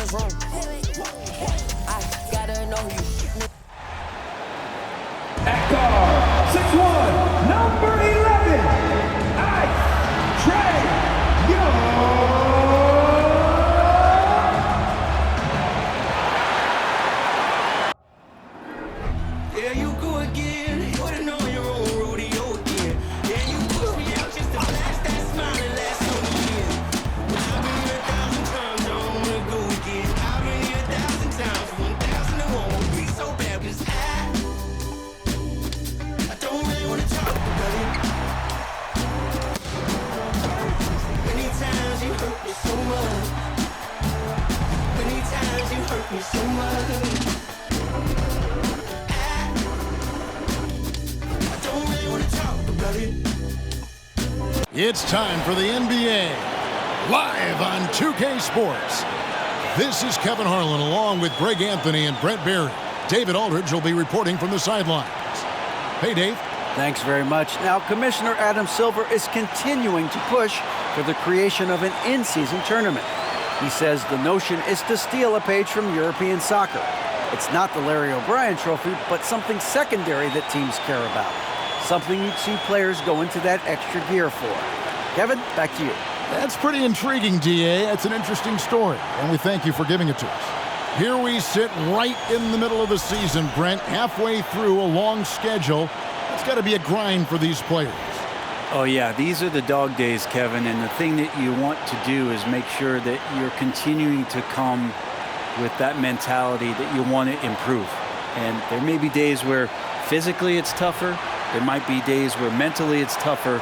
this room. I gotta know you. At guard, 6'1", number 11, Trey Young. There you go again. You wouldn't know your own rodeo again. Yeah, you push me out just to flash that smile and last so years. I've been here 1,000 times, I don't wanna go again. I've been here 1,000 times, 1,000 it won't be so bad, 'cause I don't really wanna talk about it. Many times you hurt me so much. Many times you hurt me so much. It's time for the NBA, live on 2K Sports. This is Kevin Harlan along with Greg Anthony and Brent Barry. David Aldridge will be reporting from the sidelines. Hey, Dave. Thanks very much. Now, Commissioner Adam Silver is continuing to push for the creation of an in-season tournament. He says the notion is to steal a page from European soccer. It's not the Larry O'Brien Trophy, but something secondary that teams care about. Something you'd see players go into that extra gear for. Kevin, back to you. That's pretty intriguing, DA. That's an interesting story, and we thank you for giving it to us. Here we sit right in the middle of the season, Brent, halfway through a long schedule. It's got to be a grind for these players. Oh, yeah, these are the dog days, Kevin, and the thing that you want to do is make sure that you're continuing to come with that mentality that you want to improve. And there may be days where physically it's tougher. There might be days where mentally it's tougher,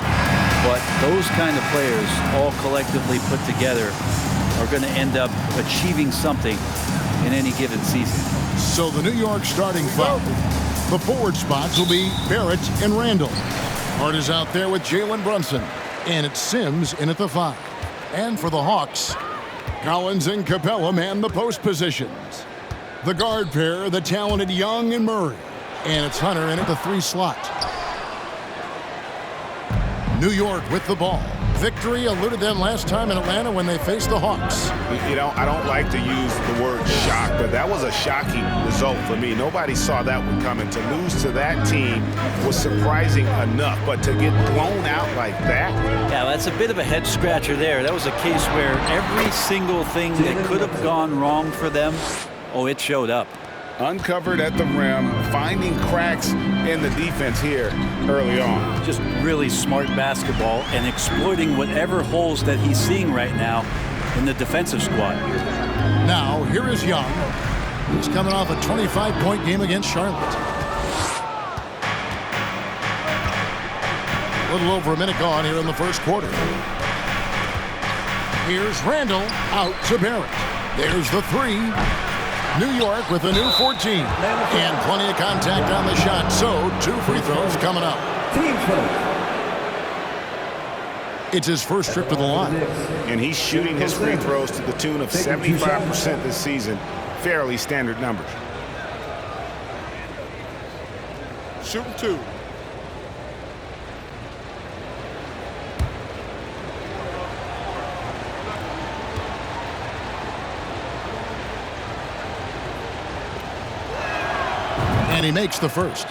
but those kind of players all collectively put together are going to end up achieving something in any given season. So the New York starting five, the forward spots will be Barrett and Randle. Hart is out there with Jalen Brunson, and it's Sims in at the 5. And for the Hawks, Collins and Capella man the post positions. The guard pair, the talented Young and Murray, and it's Hunter in at the 3 slot. New York with the ball. Victory eluded them last time in Atlanta when they faced the Hawks. You know, I don't like to use the word shock, but that was a shocking result for me. Nobody saw that one coming. To lose to that team was surprising enough, but to get blown out like that? Yeah, that's a bit of a head scratcher there. That was a case where every single thing that could have gone wrong for them, oh, it showed up. Uncovered at the rim, finding cracks in the defense here early on. Just really smart basketball and exploiting whatever holes that he's seeing right now in the defensive squad. Now, here is Young. He's coming off a 25-point game against Charlotte. A little over a minute gone here in the first quarter. Here's Randle out to Barrett. There's the 3. New York with a new 14. And plenty of contact on the shot. So 2 free throws coming up. It's his first trip to the line. And he's shooting his free throws to the tune of 75% this season. Fairly standard numbers. Shooting 2. And he makes the first.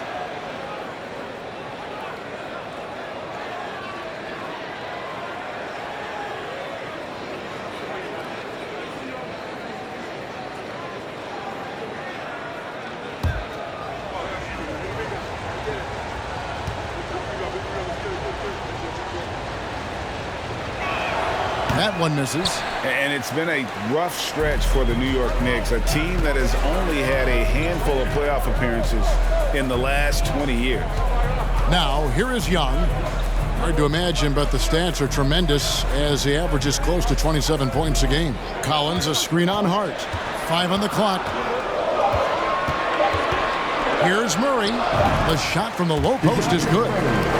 That one misses. And it's been a rough stretch for the New York Knicks, a team that has only had a handful of playoff appearances in the last 20 years. Now, here is Young. Hard to imagine, but the stats are tremendous as he averages close to 27 points a game. Collins, a screen on Hart. 5 on the clock. Here's Murray. The shot from the low post is good.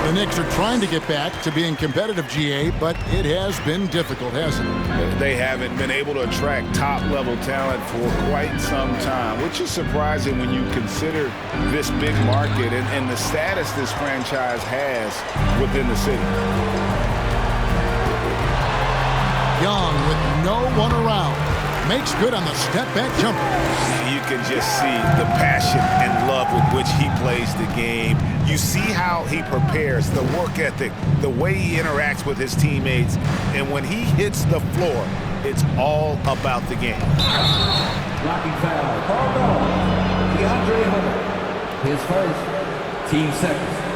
The Knicks are trying to get back to being competitive, GA, but it has been difficult, hasn't it? They haven't been able to attract top-level talent for quite some time, which is surprising when you consider this big market and the status this franchise has within the city. Young with no one around. Makes good on the step-back jumper. You can just see the passion and love with which he plays the game. You see how he prepares, the work ethic, the way he interacts with his teammates. And when he hits the floor, it's all about the game. Blocking foul. Called on DeAndre Hunter. His first. Team second.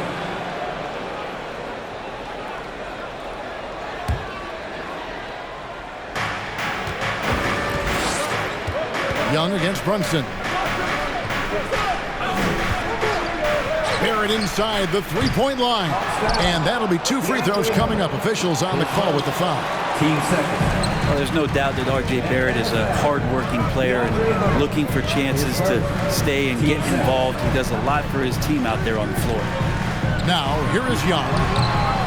Young against Brunson. Barrett inside the three-point line. And that'll be 2 free throws coming up. Officials on the call with the foul. Team second. Well, there's no doubt that R.J. Barrett is a hard-working player and looking for chances to stay and get involved. He does a lot for his team out there on the floor. Now, here is Young.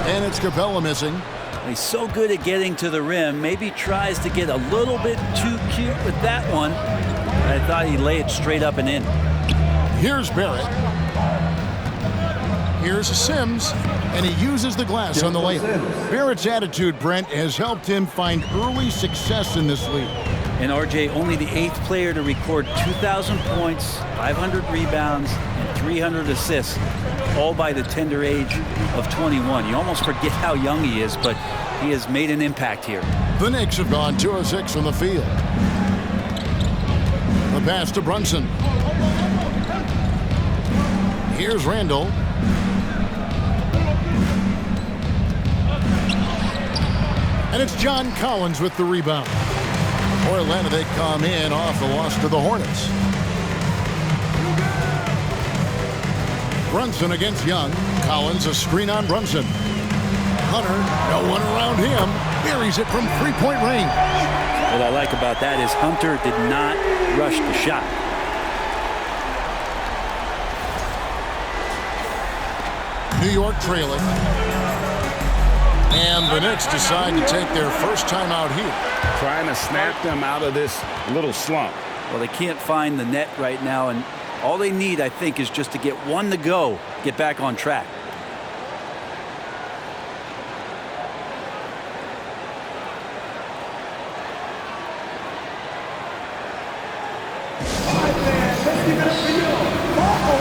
And it's Capella missing. He's so good at getting to the rim. Maybe tries to get a little bit too cute with that one. I thought he'd lay it straight up and in. Here's Barrett. Here's Sims, and he uses the glass on the layup. Barrett's attitude, Brent, has helped him find early success in this league. And R.J. only the 8th player to record 2,000 points, 500 rebounds, and 300 assists, all by the tender age of 21. You almost forget how young he is, but he has made an impact here. The Knicks have gone 2 of 6 from the field. The pass to Brunson. Here's Randle. And it's John Collins with the rebound. For Atlanta, they come in off the loss to the Hornets. Brunson against Young. Collins a screen on Brunson. Hunter, no one around him. Buries it from three-point range. What I like about that is Hunter did not rush the shot. New York trailing. And the Knicks decide to take their first time out here. Trying to snap them out of this little slump. Well, they can't find the net right now, and all they need, I think, is just to get one to go, get back on track. Let's give it up for you. Marco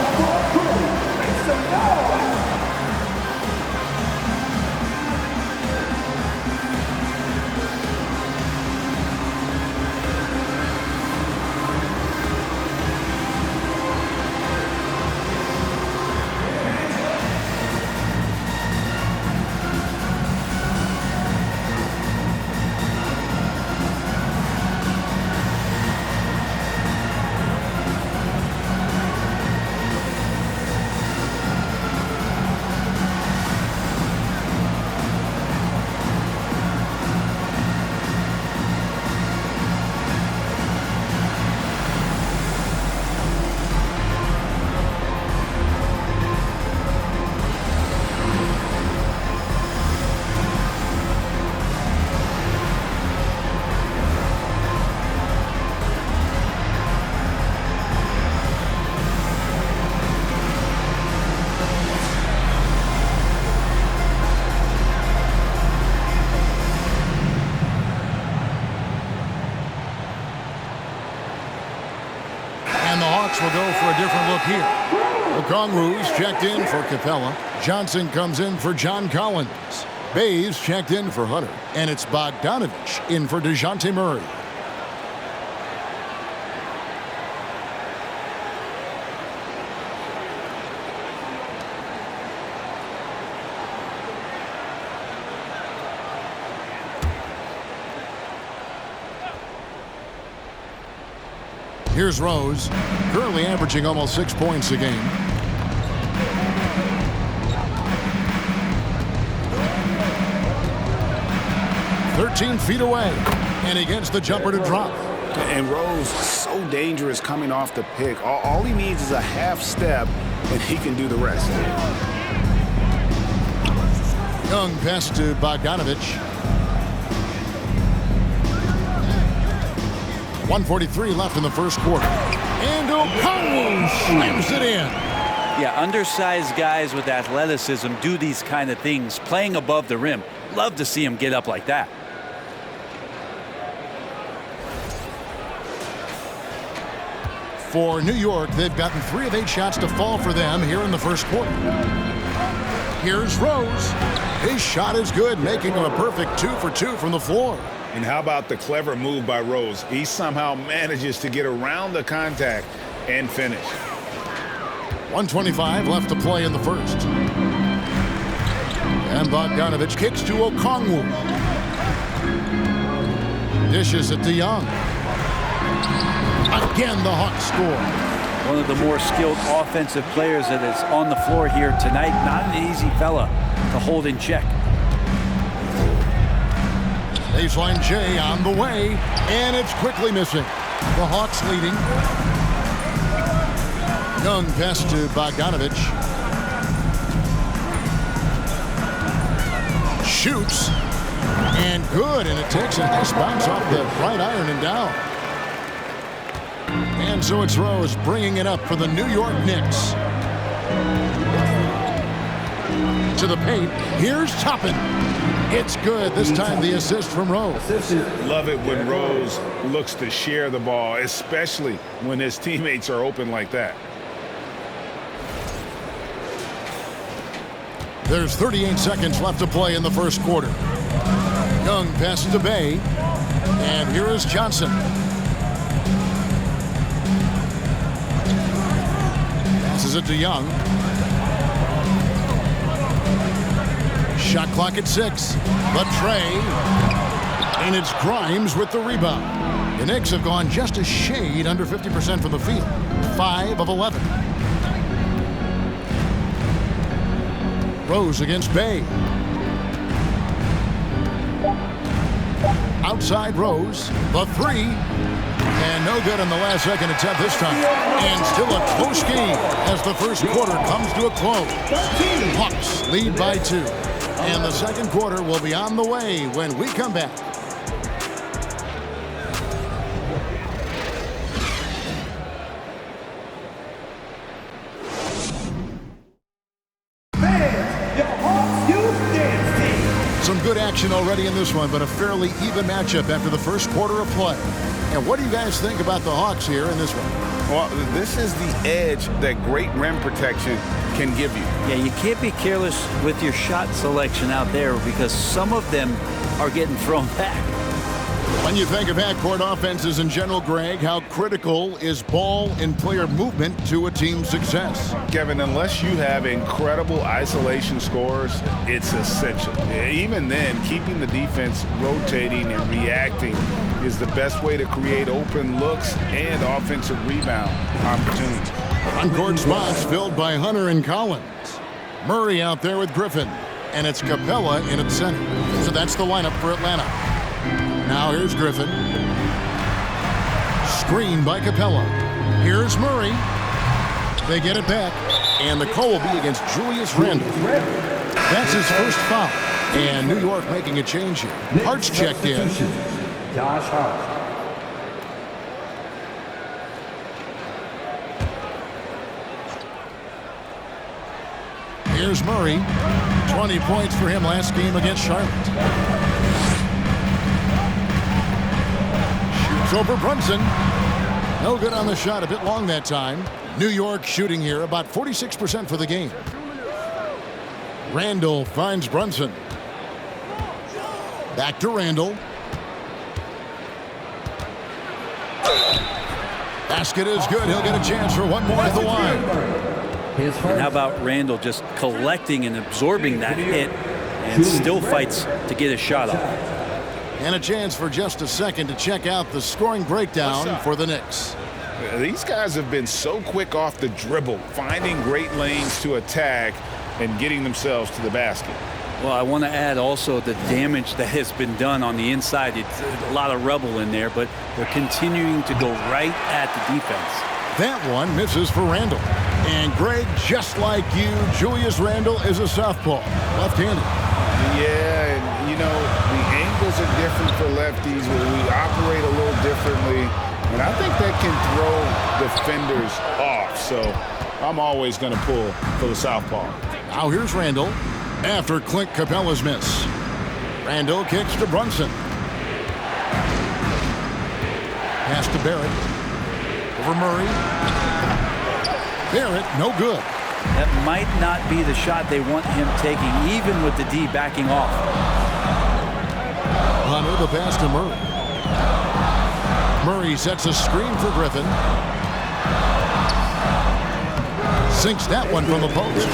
Cruz. Make some noise. Will go for a different look here. Okongwu's checked in for Capella. Johnson comes in for John Collins. Bays checked in for Hunter. And it's Bogdanovich in for DeJounte Murray. Here's Rose, currently averaging almost 6 points a game. "13 feet away, and he gets the jumper to drop." And Rose, so dangerous coming off the pick. All he needs is a half step, and he can do the rest. Young pass to Bogdanovich. 1:43 left in the first quarter. And Okongwu slams it in. Yeah, undersized guys with athleticism do these kind of things, playing above the rim. Love to see him get up like that. For New York, they've gotten 3 of 8 shots to fall for them here in the first quarter. Here's Rose. His shot is good, making him a perfect 2 for 2 from the floor. And how about the clever move by Rose? He somehow manages to get around the contact and finish. 1:25 left to play in the first. And Bogdanovich kicks to Okongwu. Dishes it to Young. Again, the Hawks score. One of the more skilled offensive players that is on the floor here tonight. Not an easy fella to hold in check. Baseline J on the way, and it's quickly missing. The Hawks leading. Young pass to Bogdanovich. Shoots. And good, and it takes a nice bounce off the right iron and down. And so it's Rose bringing it up for the New York Knicks. To the paint. Here's Toppin. It's good. This time the assist from Rose. Love it when Rose looks to share the ball, especially when his teammates are open like that. There's 38 seconds left to play in the first quarter. Young passes to Bay. And here is Johnson. Passes it to Young. Shot clock at 6. The tray. And it's Grimes with the rebound. The Knicks have gone just a shade under 50% from the field. 5 of 11. Rose against Bay. Outside Rose. The 3. And no good on the last second attempt this time. And still a close game as the first quarter comes to a close. Hawks lead by 2. And the second quarter will be on the way when we come back. Some good action already in this one, but a fairly even matchup after the first quarter of play. And what do you guys think about the Hawks here in this one? Well, this is the edge that great rim protection can give you. Yeah, you can't be careless with your shot selection out there because some of them are getting thrown back. When you think of backcourt offenses in general, Greg, how critical is ball and player movement to a team's success? Kevin, unless you have incredible isolation scores, it's essential. Even then, keeping the defense rotating and reacting is the best way to create open looks and offensive rebound opportunities. On-court spots filled by Hunter and Collins. Murray out there with Griffin. And it's Capella in at center. So that's the lineup for Atlanta. Now here's Griffin. Screen by Capella. Here's Murray. They get it back. And the call will be against Julius Randle. That's his first foul. And New York making a change here. Hart's checked in. Josh Hart. Here's Murray. 20 points for him last game against Charlotte. Shoots over Brunson. No good on the shot. A bit long that time. New York shooting here about 46% for the game. Randle finds Brunson. Back to Randle. Basket is good. He'll get a chance for one more at the line. And how about Randle just collecting and absorbing that hit and still fights to get a shot off. And a chance for just a second to check out the scoring breakdown for the Knicks. These guys have been so quick off the dribble, finding great lanes to attack and getting themselves to the basket. Well, I want to add also the damage that has been done on the inside. It's a lot of rubble in there, but they're continuing to go right at the defense. That one misses for Randle. And Greg, just like you, Julius Randle is a southpaw, left-handed. Yeah, and you know, the angles are different for lefties. We operate a little differently, and I think that can throw defenders off. So I'm always going to pull for the southpaw. Now here's Randle after Clint Capella's miss. Randle kicks to Brunson. Pass to Barrett. Over Murray. Barrett, no good. That might not be the shot they want him taking, even with the D backing off. Hunter, the pass to Murray. Murray sets a screen for Griffin. Sinks that one from the post.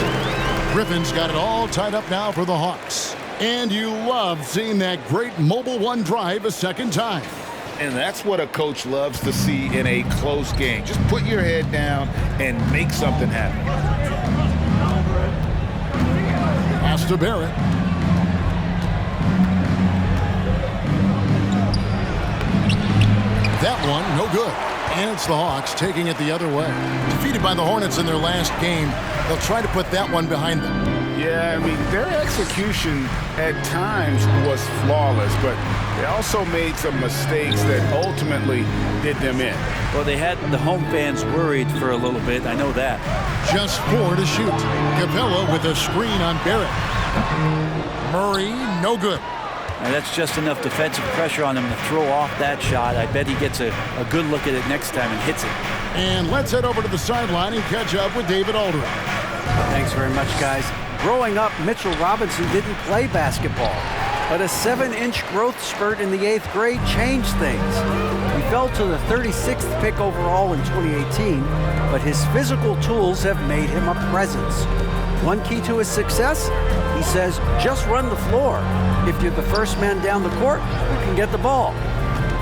Griffin's got it all tied up now for the Hawks. And you love seeing that great mobile one drive a second time. And that's what a coach loves to see in a close game. Just put your head down and make something happen. Pass to Barrett. That one, no good. And it's the Hawks taking it the other way. Defeated by the Hornets in their last game, they'll try to put that one behind them. Yeah, I mean, their execution at times was flawless, but they also made some mistakes that ultimately did them in. Well, they had the home fans worried for a little bit. I know that. Just 4 to shoot. Capella with a screen on Barrett. Murray, no good. And that's just enough defensive pressure on him to throw off that shot. I bet he gets a good look at it next time and hits it. And let's head over to the sideline and catch up with David Aldridge. Thanks very much, guys. Growing up, Mitchell Robinson didn't play basketball, but a 7-inch growth spurt in the 8th grade changed things. He fell to the 36th pick overall in 2018, but his physical tools have made him a presence. One key to his success, he says, just run the floor. If you're the first man down the court, you can get the ball.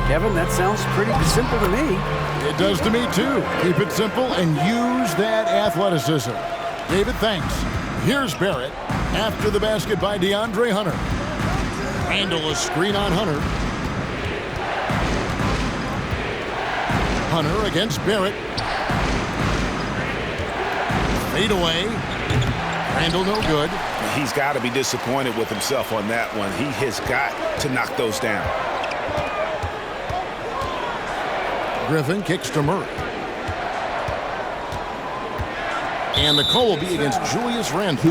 Kevin, that sounds pretty simple to me. It does to me, too. Keep it simple and use that athleticism. David, thanks. Here's Barrett after the basket by DeAndre Hunter. Randle a screen on Hunter. Hunter against Barrett. Fade away. Randle no good. He's got to be disappointed with himself on that one. He has got to knock those down. Griffin kicks to Murray. And the call will be against Julius Randle.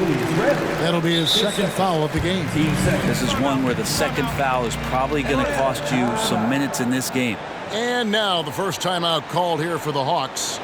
That'll be his second foul of the game. This is one where the second foul is probably going to cost you some minutes in this game. And now the first timeout called here for the Hawks.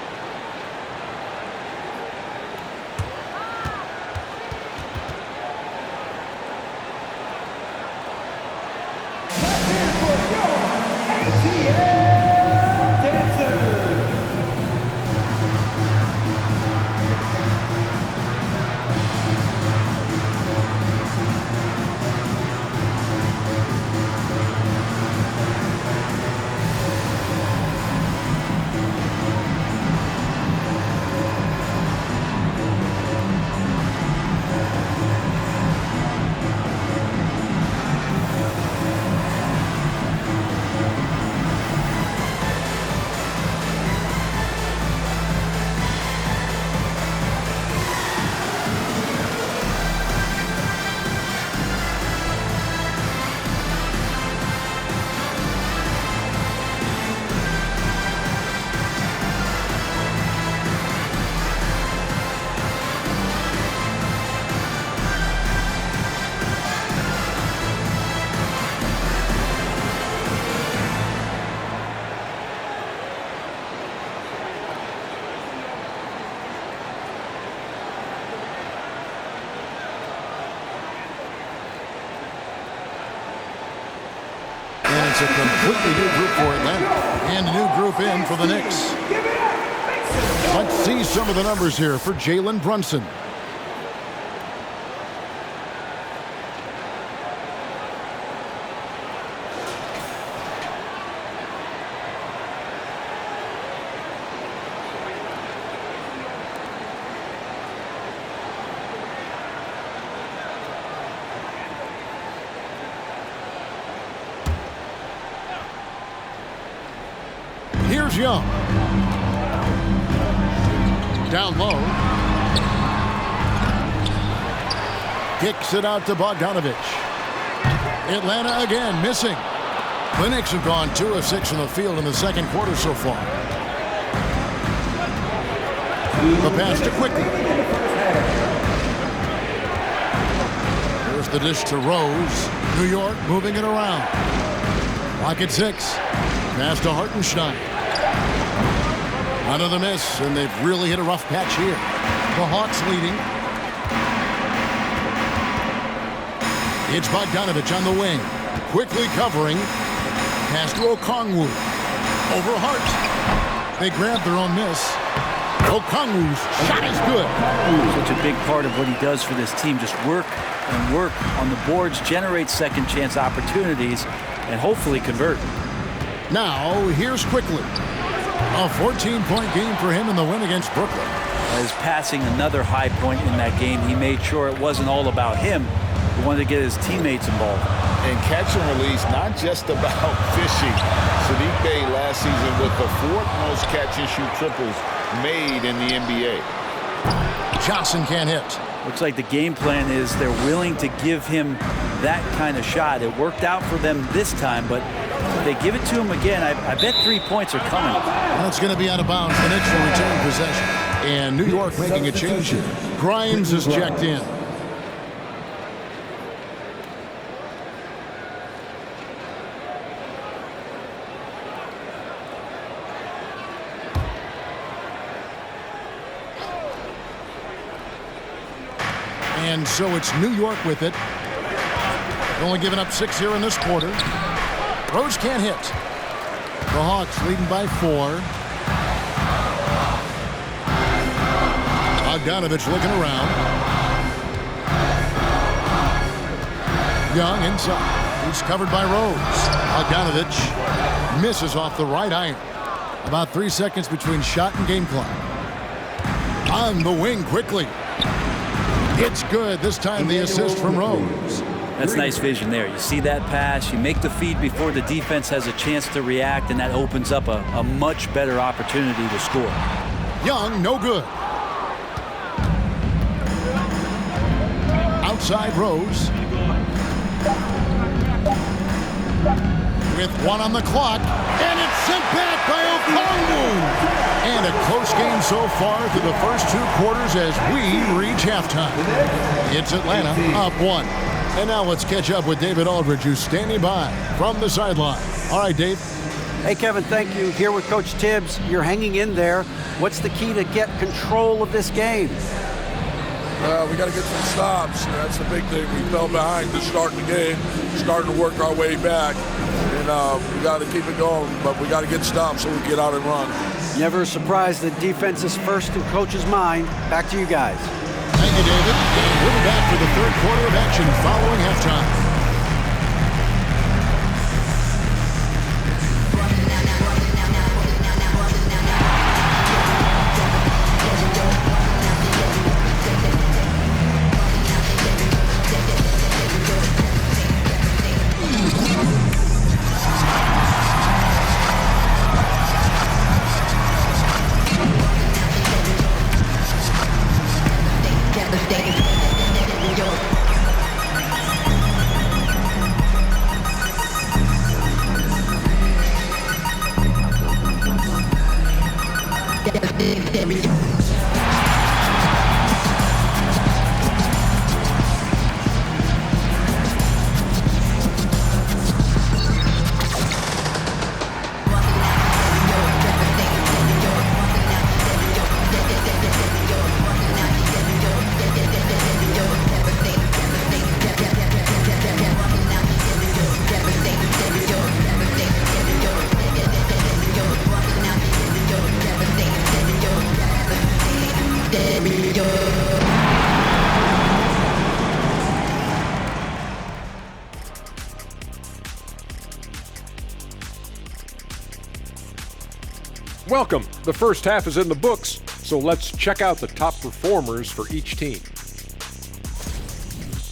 It's a completely new group for Atlanta and a new group in for the Knicks. Let's see some of the numbers here for Jalen Brunson. Here's Young. Down low. Kicks it out to Bogdanovich. Atlanta again missing. The Knicks have gone 2 of 6 from the field in the second quarter so far. The pass to Quickly. Here's the dish to Rose. New York moving it around. Clock at 6. Pass to Hartenstein. Another miss, and they've really hit a rough patch here. The Hawks leading. It's Bogdanovich on the wing. Quickly covering. Pass to Okongwu. Over Hart. They grab their own miss. Okongwu's shot is good. Such a big part of what he does for this team. Just work and work on the boards, generate second chance opportunities, and hopefully convert. Now, here's Quickly. A 14-point game for him in the win against Brooklyn. As passing another high point in that game, he made sure it wasn't all about him. He wanted to get his teammates involved. And catch and release, not just about fishing. Sadiq Bey last season with the 4th most catch and shoot triples made in the NBA. Johnson can't hit. Looks like the game plan is they're willing to give him that kind of shot. It worked out for them this time, but if they give it to him again, I bet 3 points are coming. Well, it's going to be out of bounds. The Knicks will retain possession. And New York making a change here. Grimes is checked in. And so it's New York with it. Only giving up 6 here in this quarter. Rose can't hit. The Hawks leading by 4. Bogdanovich looking around. Young inside. He's covered by Rose. Bogdanovich misses off the right iron. About 3 seconds between shot and game clock. On the wing quickly. It's good. This time the assist from Rose. That's nice vision there. You see that pass, you make the feed before the defense has a chance to react, and that opens up a much better opportunity to score. Young, no good. Outside Rose. With 1 on the clock, and it's sent back by Okongwu. And a close game so far through the first 2 quarters as we reach halftime. It's Atlanta up 1. And now let's catch up with David Aldridge, who's standing by from the sideline. All right, Dave. Hey, Kevin, thank you. Here with Coach Tibbs. You're hanging in there. What's the key to get control of this game? We got to get some stops. That's the big thing. We fell behind to start the game, starting to work our way back. And we got to keep it going, but we got to get stops so we get out and run. Never a surprise that defense is first in Coach's mind. Back to you guys. Thank you, David. And we're back for the 3rd quarter of action following halftime. Welcome. The first half is in the books, so let's check out the top performers for each team.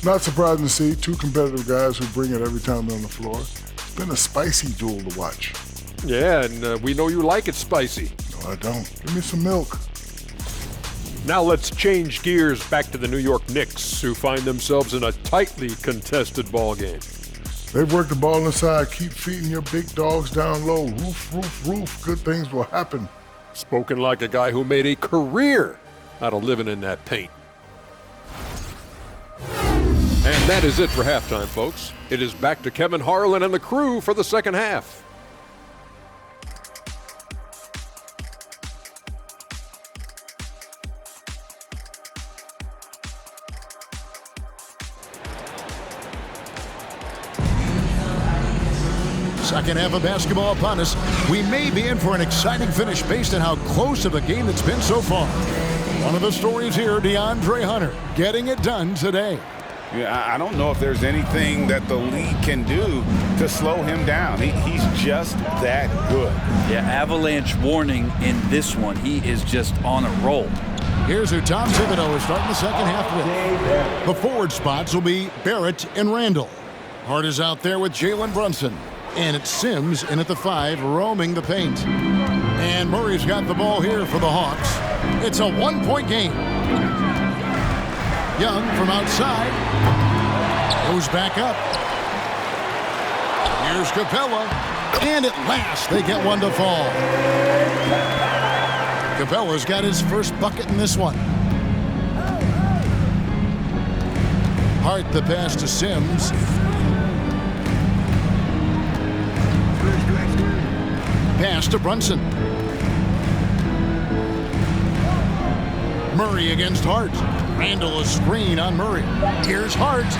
Not surprising to see 2 competitive guys who bring it every time they're on the floor. It's been a spicy duel to watch. Yeah, and we know you like it spicy. No, I don't. Give me some milk. Now let's change gears back to the New York Knicks, who find themselves in a tightly contested ball game. They've worked the ball inside. Keep feeding your big dogs down low. Roof, roof, roof. Good things will happen. Spoken like a guy who made a career out of living in that paint. And that is it for halftime, folks. It is back to Kevin Harlan and the crew for the second half. Second half of basketball upon us. We may be in for an exciting finish based on how close of a game it's been so far. One of the stories here, DeAndre Hunter, getting it done today. Yeah, I don't know if there's anything that the league can do to slow him down. He's just that good. Yeah, avalanche warning in this one. He is just on a roll. Here's who Tom Thibodeau is starting the second half with. The forward spots will be Barrett and Randle. Hart is out there with Jalen Brunson. And it's Sims in at the 5, roaming the paint. And Murray's got the ball here for the Hawks. It's a one-point game. Young from outside. Goes back up. Here's Capella. And at last, they get one to fall. Capella's got his first bucket in this one. Hart the pass to Sims. Pass to Brunson. Murray against Hart. Randle a screen on Murray. Here's Hart.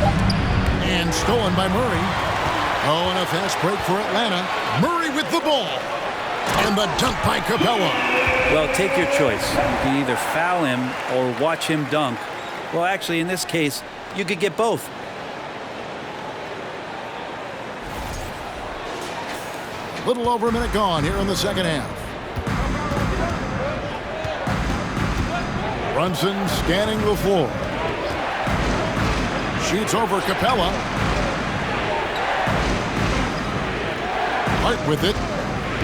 And stolen by Murray. Oh, and a fast break for Atlanta. Murray with the ball. And the dunk by Capella. Well, take your choice. You can either foul him or watch him dunk. Well, actually, in this case, you could get both. A little over a minute gone here in the second half. Brunson scanning the floor. Shoots over Capella. Hart with it.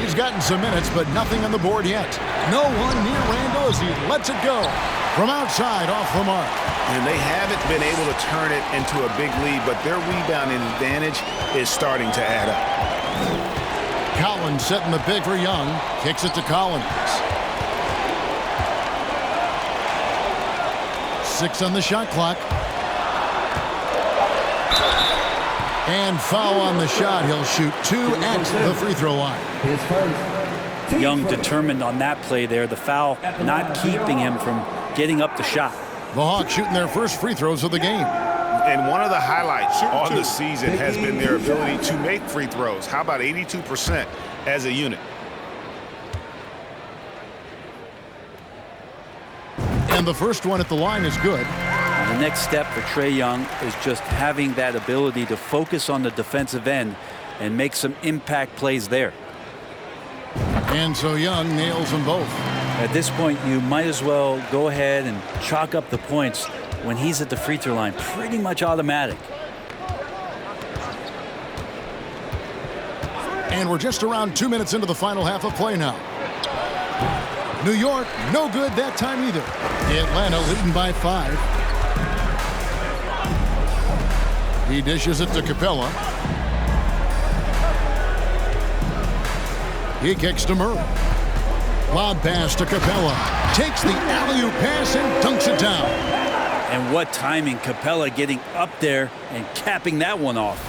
He's gotten some minutes, but nothing on the board yet. No one near Randle as he lets it go. From outside, off the mark. And they haven't been able to turn it into a big lead, but their rebounding advantage is starting to add up. Collins setting the big for Young. Kicks it to Collins. 6 on the shot clock. And foul on the shot. He'll shoot 2 at the free throw line. Young determined on that play there. The foul not keeping him from getting up the shot. The Hawks shooting their first free throws of the game. And one of the highlights on the season has been their ability to make free throws. How about 82% as a unit? And the first one at the line is good. The next step for Trae Young is just having that ability to focus on the defensive end and make some impact plays there. And so Young nails them both. At this point, you might as well go ahead and chalk up the points when he's at the free throw line. Pretty much automatic. And we're just around 2 minutes into the final half of play now. New York, no good that time either. Atlanta leading by 5. He dishes it to Capella. He kicks to Murray. Lob pass to Capella. Takes the alley-oop pass and dunks it down. And what timing. Capella getting up there and capping that one off.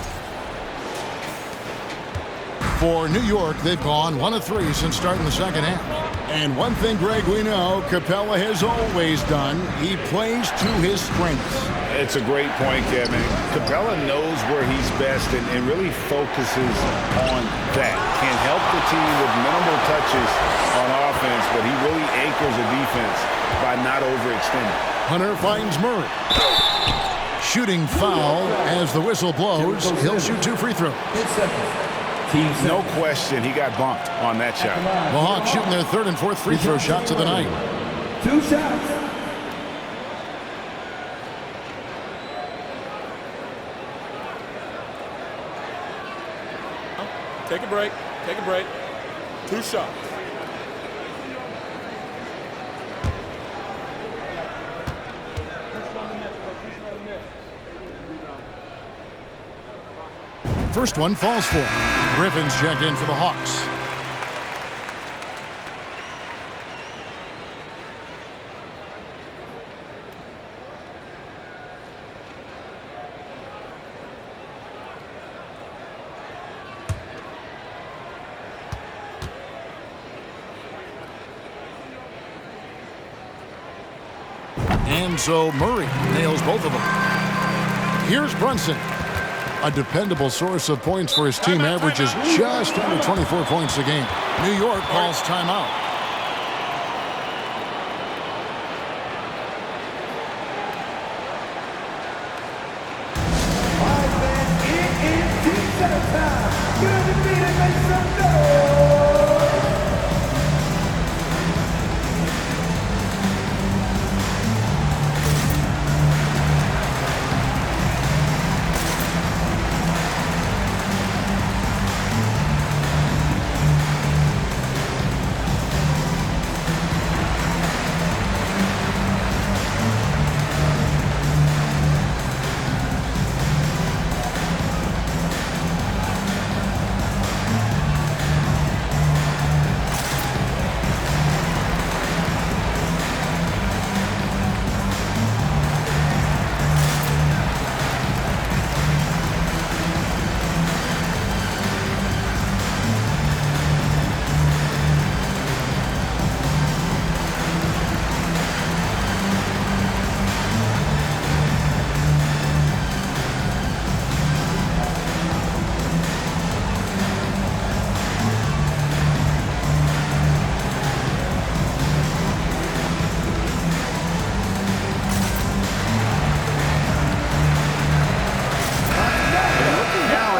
For New York, they've gone 1 of 3 since starting the second half. And one thing, Greg, we know Capella has always done. He plays to his strengths. It's a great point, Kevin. Capella knows where he's best and really focuses on that. Can help the team with minimal touches on offense, but he really anchors the defense by not overextending. Hunter finds Murray. Shooting foul as the whistle blows. He'll shoot 2 free throws. No question, he got bumped on that shot. The Hawks shooting their 3rd and 4th free throw shots of the night. 2 shots. Take a break. Take a break. 2 shots. First one falls for. Griffin's checked in for the Hawks. And so Murray nails both of them. Here's Brunson. A dependable source of points for his team, averages just under 24 points a game. New York calls timeout.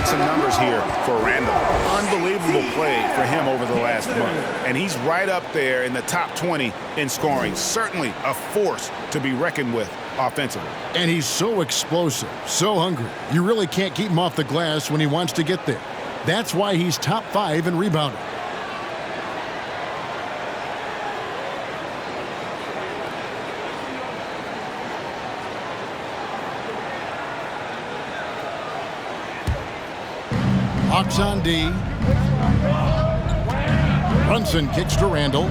Some numbers here for Randle. Unbelievable play for him over the last month. And he's right up there in the top 20 in scoring. Certainly a force to be reckoned with offensively. And he's so explosive, so hungry. You really can't keep him off the glass when he wants to get there. That's why he's top 5 in rebounding. Hawks on D. Brunson kicks to Randle.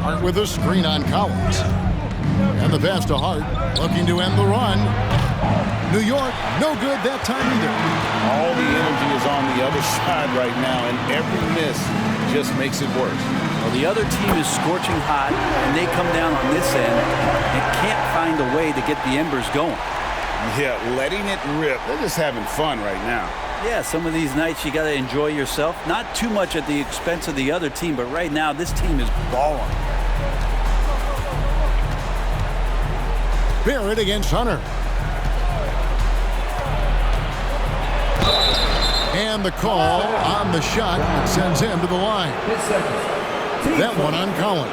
Hart with a screen on Collins. And the pass to Hart, looking to end the run. New York, no good that time either. All the energy is on the other side right now, and every miss just makes it worse. Well, the other team is scorching hot, and they come down on this end and can't find a way to get the embers going. Yeah, letting it rip. They're just having fun right now. Yeah, some of these nights you got to enjoy yourself. Not too much at the expense of the other team, but right now this team is balling. Barrett against Hunter. And the call on the shot sends him to the line. That one on Collins.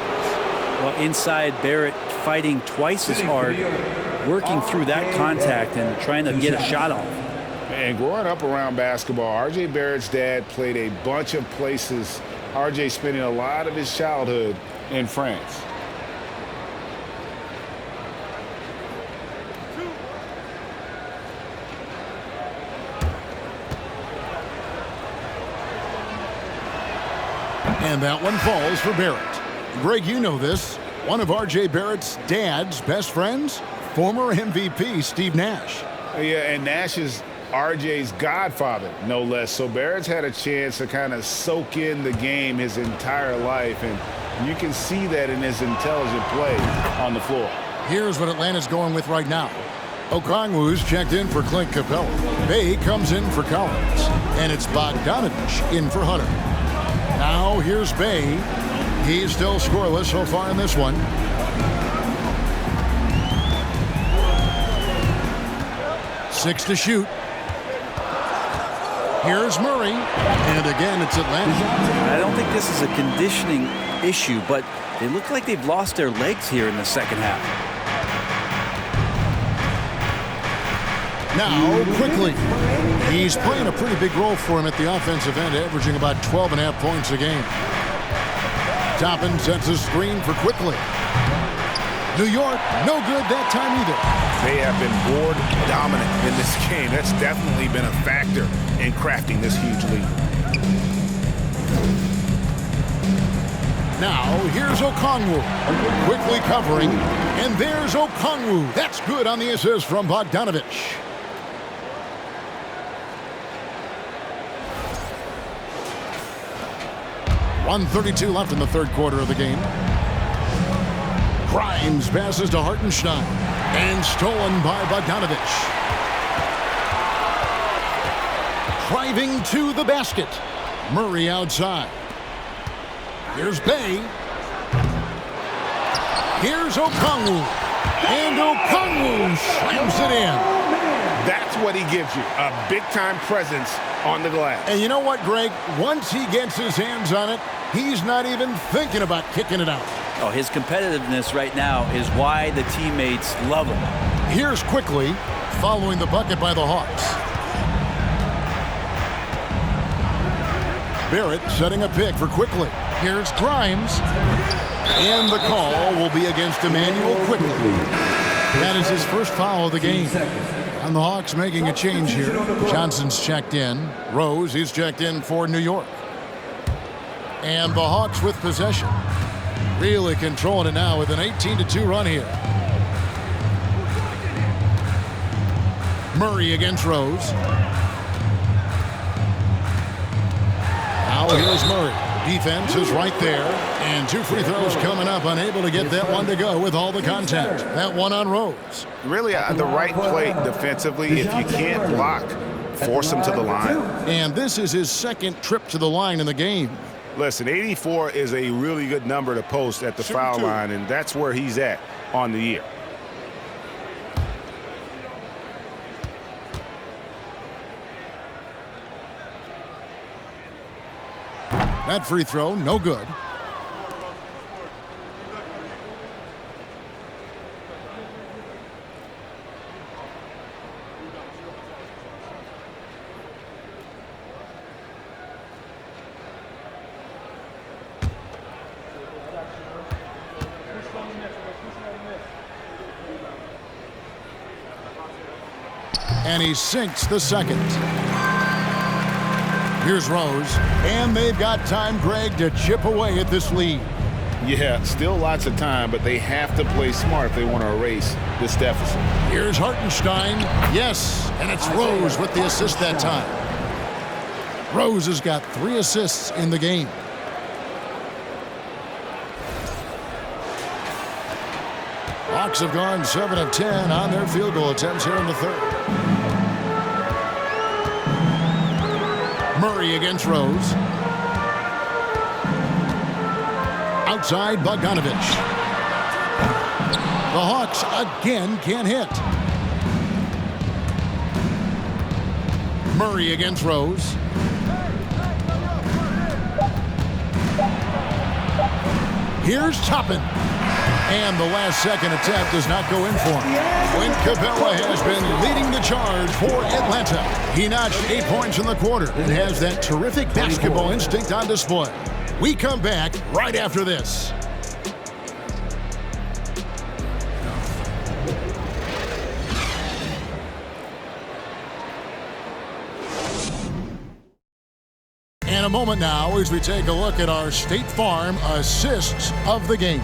Well, inside, Barrett fighting twice as hard, working through that contact and trying to get a shot off. And growing up around basketball, R.J. Barrett's dad played a bunch of places. R.J. spending a lot of his childhood in France. And that one falls for Barrett. Greg, you know this. One of R.J. Barrett's dad's best friends, former MVP Steve Nash. Yeah, and Nash is R.J.'s godfather, no less. So Barrett's had a chance to kind of soak in the game his entire life, and you can see that in his intelligent play on the floor. Here's what Atlanta's going with right now. Okongwu's checked in for Clint Capella. Bay comes in for Collins. And it's Bogdanovich in for Hunter. Now here's Bay. He's still scoreless so far in this one. Six to shoot. Here's Murray. And again, it's Atlanta. I don't think this is a conditioning issue, but they look like they've lost their legs here in the second half. Now, quickly. He's playing a pretty big role for him at the offensive end, averaging about 12.5 points a game. Toppin sets a screen for Quickly. New York, no good that time either. They have been board dominant in this game. That's definitely been a factor in crafting this huge lead. Now, here's Okongwu. Quickly covering, and there's Okongwu. That's good on the assist from Bogdanovich. .132 left in the third quarter of the game. Grimes passes to Hartenstein. And stolen by Bogdanovich. Driving to the basket. Murray outside. Here's Bay. Here's Okongwu. And Okongwu slams it in. That's what he gives you, a big-time presence on the glass. And you know what, Greg? Once he gets his hands on it, he's not even thinking about kicking it out. Oh, his competitiveness right now is why the teammates love him. Here's Quickly, following the bucket by the Hawks. Barrett setting a pick for Quickly. Here's Grimes. And the call will be against Emmanuel Quickly. That is his first foul of the game. And the Hawks making a change here. Johnson's checked in. Rose is checked in for New York. And the Hawks with possession. Really controlling it now with an 18-2 run here. Murray against Rose. Now here's Murray. Defense is right there. And 2 free throws coming up. Unable to get that one to go with all the contact. That one on Rose. Really, the right play defensively. If you can't block, force him to the line. And this is his second trip to the line in the game. Listen, 84 is a really good number to post at the foul line, and that's where he's at on the year. That free throw, no good. And he sinks the second. Here's Rose. And they've got time, Greg, to chip away at this lead. Yeah, still lots of time, but they have to play smart if they want to erase this deficit. Here's Hartenstein. Yes, and it's Rose with the assist that time. Rose has got 3 assists in the game. Hawks have gone 7 of 10 on their field goal attempts here in the third. Murray against Rose. Outside Bogdanovich. The Hawks again can't hit. Murray against Rose. Here's Toppin. And the last second attempt does not go in for him. Clint Capella has been leading the charge for Atlanta. He notched 8 points in the quarter and has that terrific basketball instinct on display. We come back right after this. In a moment now as we take a look at our State Farm assists of the game.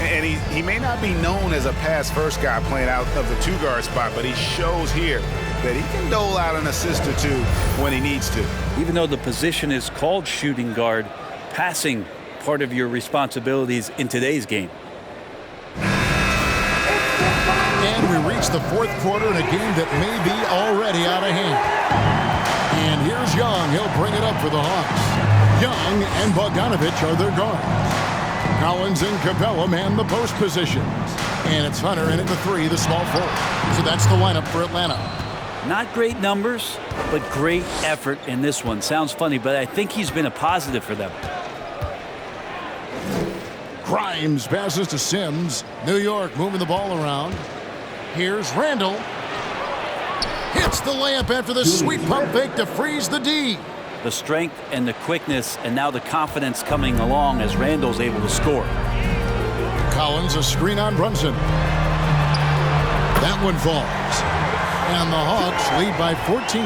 And he may not be known as a pass-first guy playing out of the 2-guard spot, but he shows here that he can dole out an assist or 2 when he needs to. Even though the position is called shooting guard, passing part of your responsibilities in today's game. And we reach the fourth quarter in a game that may be already out of hand. And here's Young. He'll bring it up for the Hawks. Young and Bogdanovich are their guards. Collins and Capella man the post positions. And it's Hunter in at the 3, the small forward. So that's the lineup for Atlanta. Not great numbers, but great effort in this one. Sounds funny, but I think he's been a positive for them. Grimes passes to Sims. New York moving the ball around. Here's Randle. Hits the layup after the sweet pump fake to freeze the D. The strength and the quickness and now the confidence coming along as Randle's able to score. Collins a screen on Brunson. That one falls. And the Hawks lead by 14.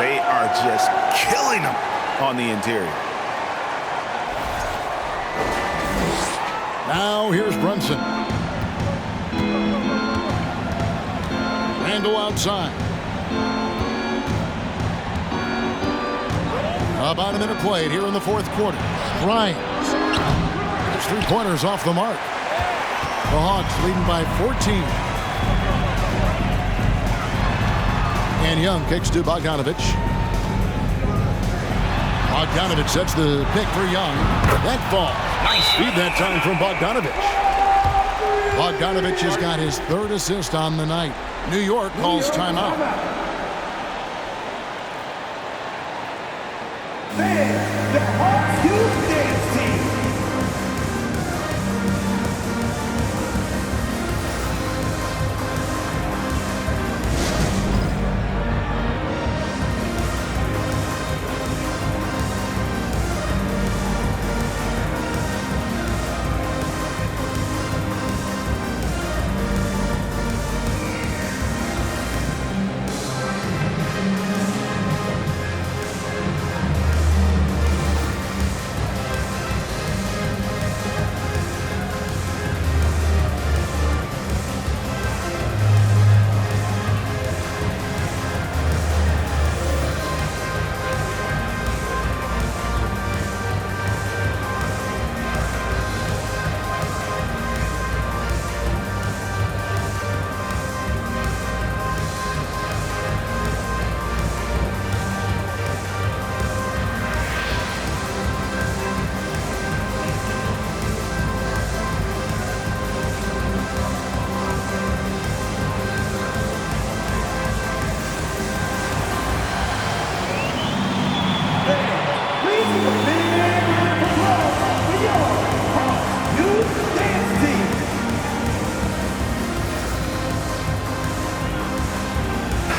They are just killing them on the interior. Now here's Brunson. Randle outside. About a minute played here in the fourth quarter. Grimes. There's 3-pointers off the mark. The Hawks leading by 14. And Young kicks to Bogdanovich. Bogdanovich sets the pick for Young. That ball. Nice feed that time from Bogdanovich. Bogdanovich has got his 3rd assist on the night. New York calls timeout. The Hawks Youth Dance Team.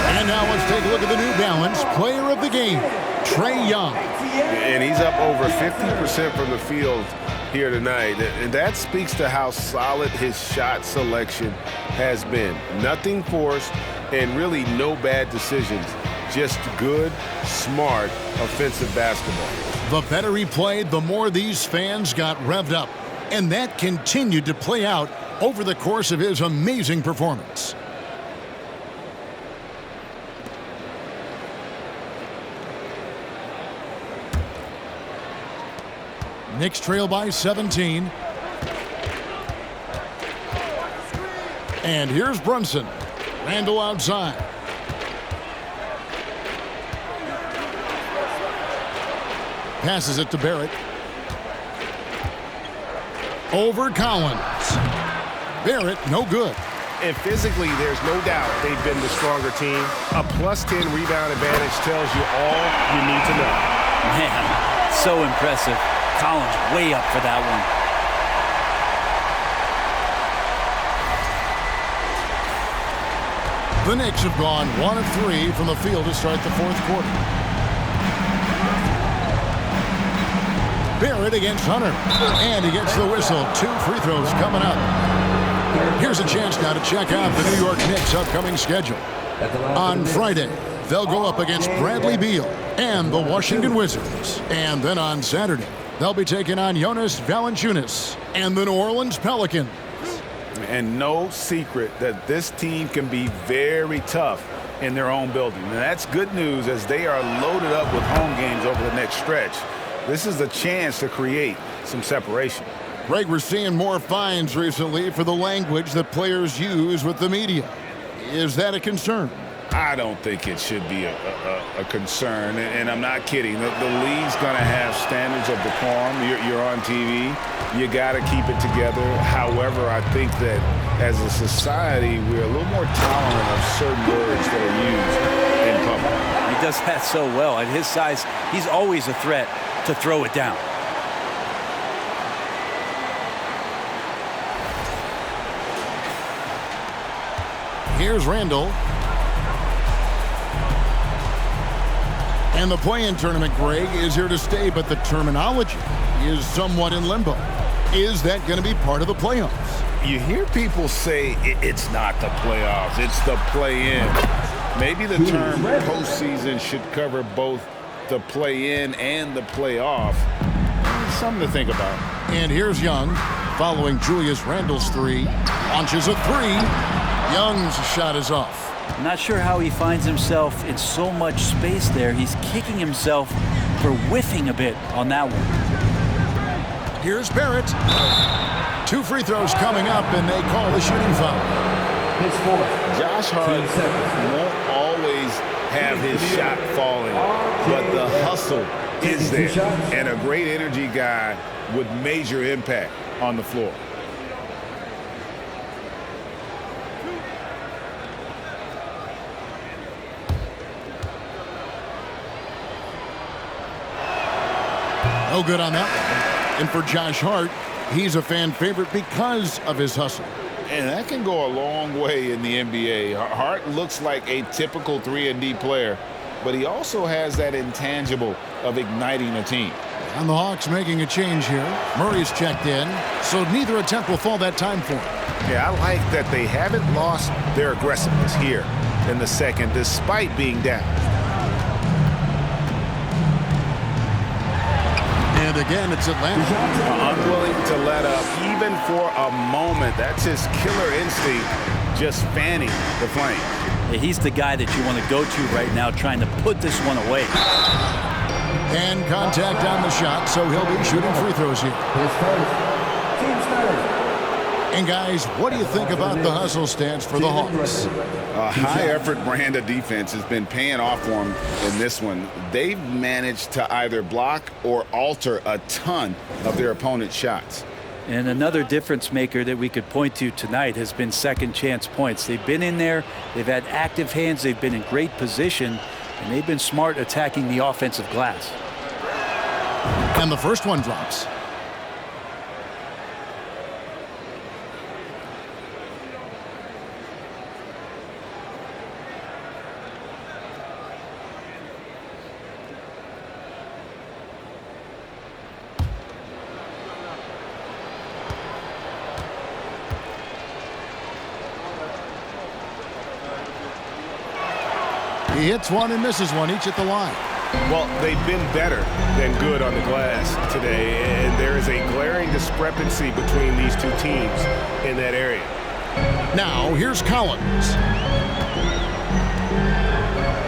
And now let's take a look at the New Balance player of the game, Trae Young. And he's up over 50% from the field here tonight. And that speaks to how solid his shot selection has been. Nothing forced and really no bad decisions. Just good, smart, offensive basketball. The better he played, the more these fans got revved up. And that continued to play out over the course of his amazing performance. Knicks trail by 17. And here's Brunson. Randle outside. Passes it to Barrett. Over Collins. Barrett, no good. And physically, there's no doubt they've been the stronger team. A +10 rebound advantage tells you all you need to know. Man, so impressive. Collins way up for that one. The Knicks have gone 1 of 3 from the field to start the 4th quarter. Barrett against Hunter. And he gets the whistle. 2 free throws coming up. Here's a chance now to check out the New York Knicks' upcoming schedule. On Friday, they'll go up against Bradley Beal and the Washington Wizards. And then on Saturday, they'll be taking on Jonas Valanciunas and the New Orleans Pelicans. And no secret that this team can be very tough in their own building. And that's good news as they are loaded up with home games over the next stretch. This is a chance to create some separation. Greg, we're seeing more fines recently for the language that players use with the media. Is that a concern? I don't think it should be a concern, and I'm not kidding. The league's going to have standards of decorum. You're on TV. You got to keep it together. However, I think that as a society, we're a little more tolerant of certain words that are used in public. He does that so well. At his size, he's always a threat to throw it down. Here's Randle. And the play-in tournament, Greg, is here to stay, but the terminology is somewhat in limbo. Is that going to be part of the playoffs? You hear people say it's not the playoffs, it's the play-in. Maybe the term postseason should cover both the play-in and the playoff. Something to think about. And here's Young, following Julius Randle's 3. Launches a 3. Young's shot is off. I'm not sure how he finds himself in so much space there. He's kicking himself for whiffing a bit on that one. Here's Barrett. 2 free throws coming up, and they call the shooting foul. Josh Hart won't always have his shot falling, but the hustle is there. And a great energy guy with major impact on the floor. No good on that one. And for Josh Hart, he's a fan favorite because of his hustle. And that can go a long way in the NBA. Hart looks like a typical 3-and-D player, but he also has that intangible of igniting a team. And the Hawks making a change here. Murray's checked in, so neither attempt will fall that time for him. Yeah, I like that they haven't lost their aggressiveness here in the second, despite being down. And again, it's Atlanta. Unwilling to let up even for a moment. That's his killer instinct, just fanning the flame. Yeah, he's the guy that you want to go to right now, trying to put this one away. And contact on the shot, so he'll be shooting free throws here. And guys, what do you think about the hustle stance for the Hawks? A high-effort brand of defense has been paying off for them in this one. They've managed to either block or alter a ton of their opponent's shots. And another difference maker that we could point to tonight has been second chance points. They've been in there, they've had active hands, they've been in great position, and they've been smart attacking the offensive glass. And the first one drops. He hits one and misses one, each at the line. Well, they've been better than good on the glass today, and there is a glaring discrepancy between these two teams in that area. Now, here's Collins.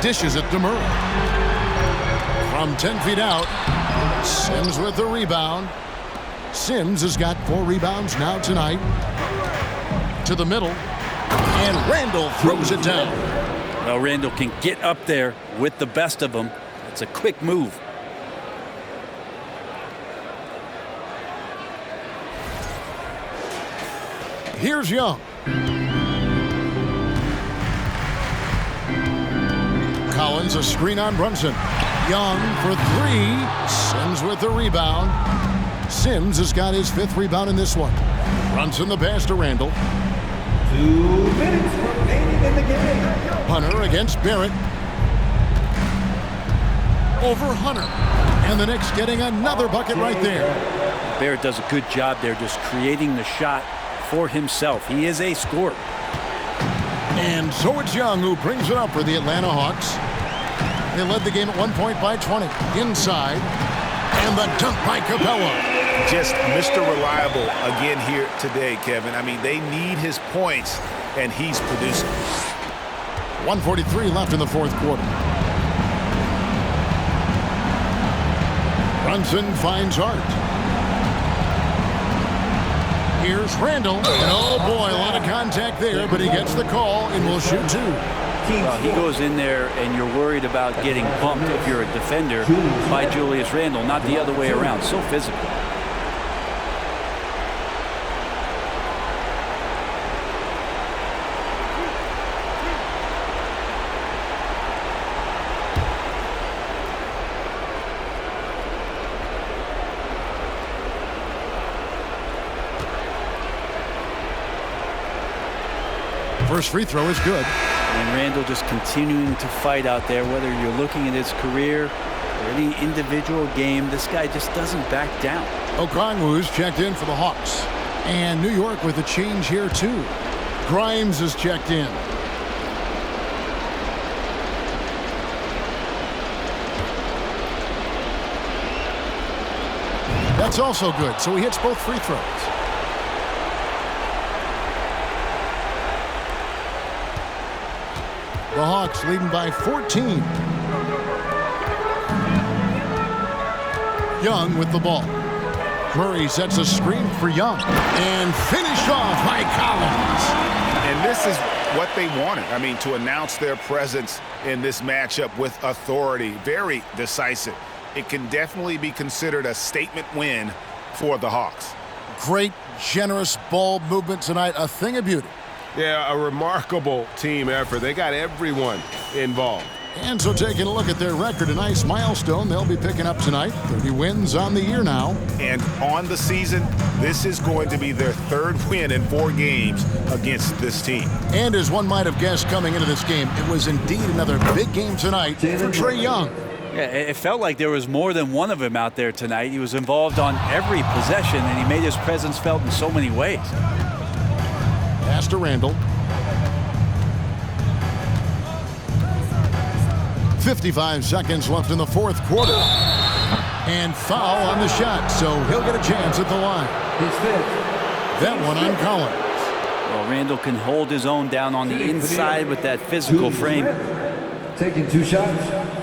Dishes it to Murray. From 10 feet out, Sims with the rebound. Sims has got 4 rebounds now tonight. To the middle, and Randle throws it down. Well, Randle can get up there with the best of them. It's a quick move. Here's Young. Collins a screen on Brunson. Young for 3. Sims with the rebound. Sims has got his 5th rebound in this one. Brunson the pass to Randle. 2 minutes remaining in the game. Hunter against Barrett. Over Hunter. And the Knicks getting another bucket right there. Barrett does a good job there just creating the shot for himself. He is a scorer. And so it's Young who brings it up for the Atlanta Hawks. They led the game at 1 point by 20. Inside. And the dunk by Capella. Just Mr. Reliable again here today, Kevin. I mean, they need his points, and he's producing. 1:43 left in the 4th quarter. Brunson finds Hart. Here's Randle. And oh boy, a lot of contact there, but he gets the call and will shoot 2. Well, he goes in there and you're worried about getting bumped if you're a defender by Julius Randle, not the other way around. So physical. First free throw is good. And Randle just continuing to fight out there, whether you're looking at his career or any individual game, this guy just doesn't back down. Okongwu's checked in for the Hawks. And New York with a change here too. Grimes is checked in. That's also good, so he hits both free throws. The Hawks leading by 14. Young with the ball. Murray sets a screen for Young. And finished off by Collins. And this is what they wanted. I mean, to announce their presence in this matchup with authority, very decisive. It can definitely be considered a statement win for the Hawks. Great, generous ball movement tonight. A thing of beauty. Yeah, a remarkable team effort. They got everyone involved. And so taking a look at their record, a nice milestone they'll be picking up tonight. 30 wins on the year now. And on the season, this is going to be their third win in 4 games against this team. And as one might have guessed coming into this game, it was indeed another big game tonight for Trae Young. Yeah, it felt like there was more than one of him out there tonight. He was involved on every possession, and he made his presence felt in so many ways. Pass to Randle. 55 seconds left in the fourth quarter. And foul on the shot, so he'll get a chance at the line. That one on Collins. Well, Randle can hold his own down on the inside with that physical frame. Taking 2 shots.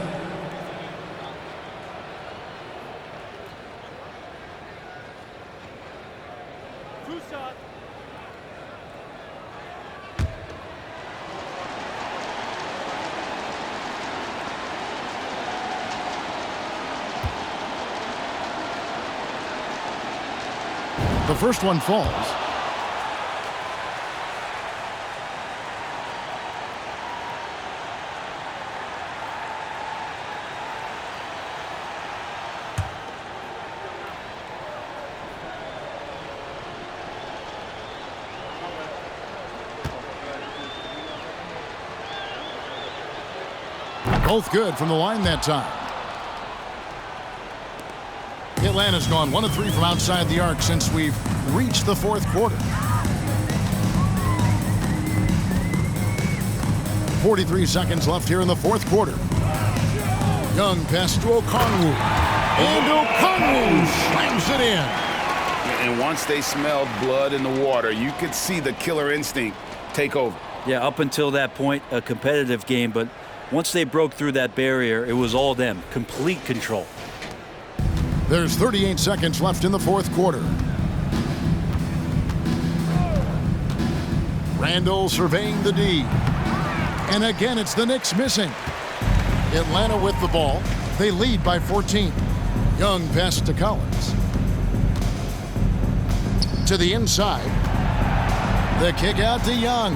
The first one falls. Both good from the line that time. Atlanta's gone 1 of 3 from outside the arc since we've reached the fourth quarter. 43 seconds left here in the fourth quarter. Young pass to Okongwu. And Okongwu slams it in. And once they smelled blood in the water, you could see the killer instinct take over. Yeah, up until that point, a competitive game, but once they broke through that barrier, it was all them. Complete control. There's 38 seconds left in the fourth quarter. Randle surveying the D. And again, it's the Knicks missing. Atlanta with the ball. They lead by 14. Young pass to Collins. To the inside. The kick out to Young.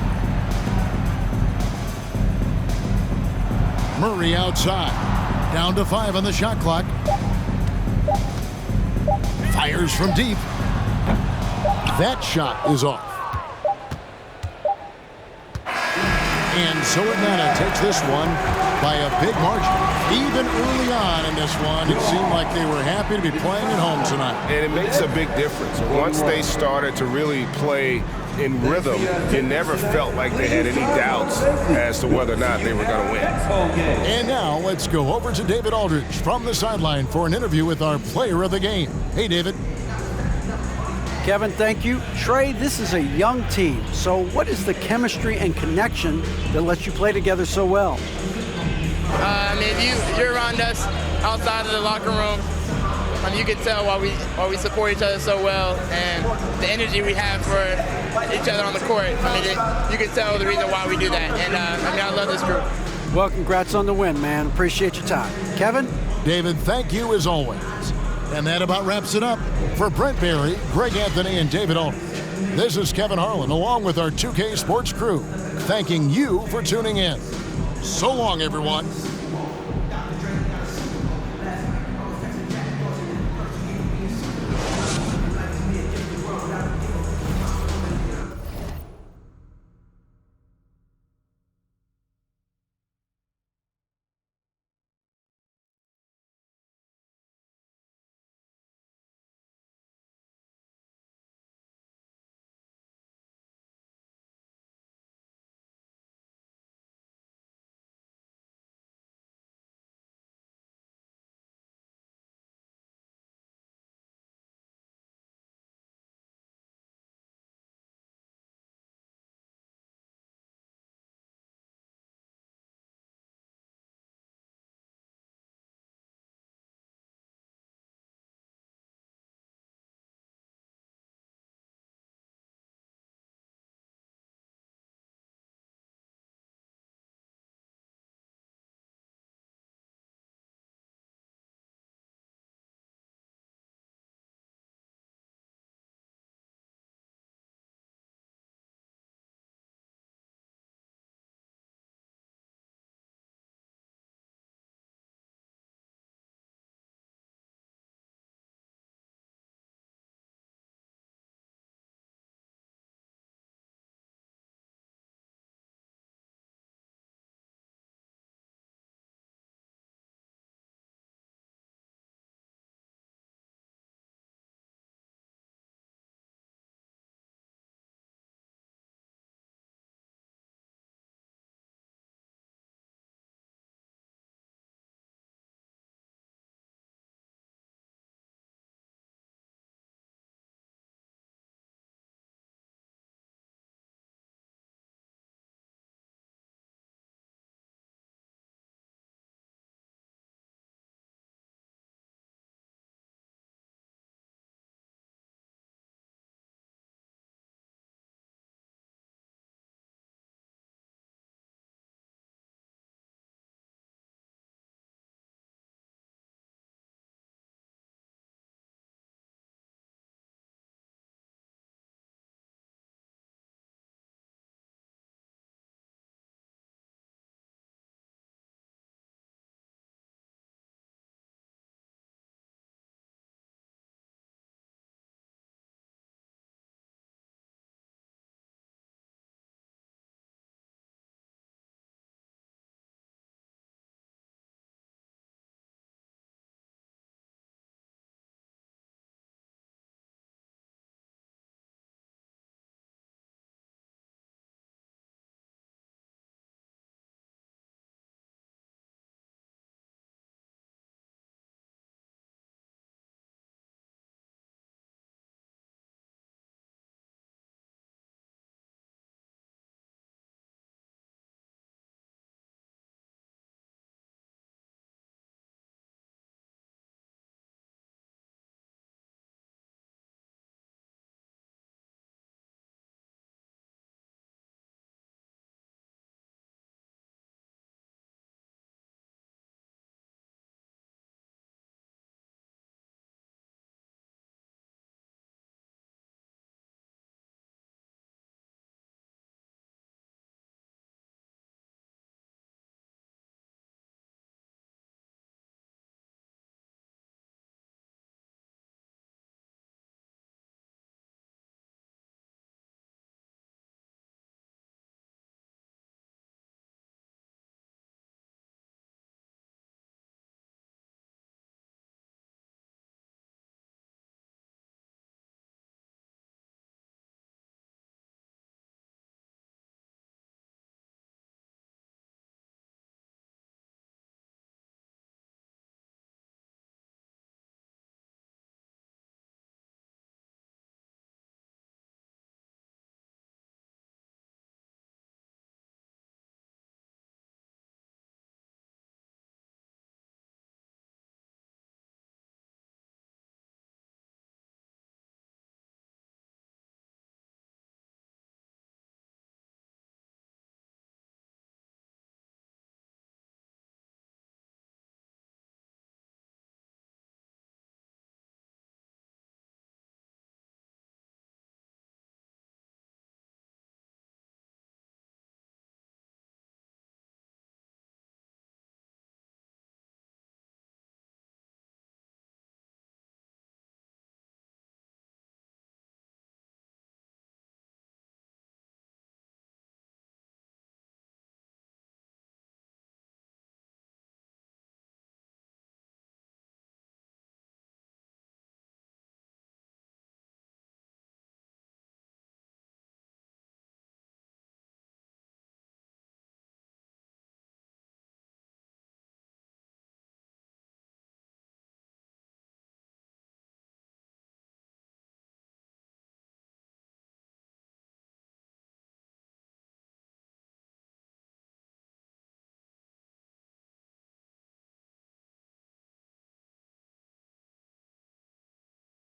Murray outside. Down to 5 on the shot clock. Fires from deep. That shot is off. And so Atlanta takes this one by a big margin. Even early on in this one, it seemed like they were happy to be playing at home tonight. And it makes a big difference. Once they started to really play in rhythm, it never felt like they had any doubts as to whether or not they were going to win. And now let's go over to David Aldridge from the sideline for an interview with our player of the game. Hey, David. Kevin, thank you. Trae, this is a young team. So what is the chemistry and connection that lets you play together so well? I mean, if you're around us outside of the locker room, you can tell why we support each other so well, and the energy we have for each other on the court. I mean, you can tell the reason why we do that. And I love this group. Well, congrats on the win, man. Appreciate your time. Kevin? David, thank you as always. And that about wraps it up. For Brent Barry, Greg Anthony, and David Aldridge, this is Kevin Harlan along with our 2K Sports crew, thanking you for tuning in. So long, everyone.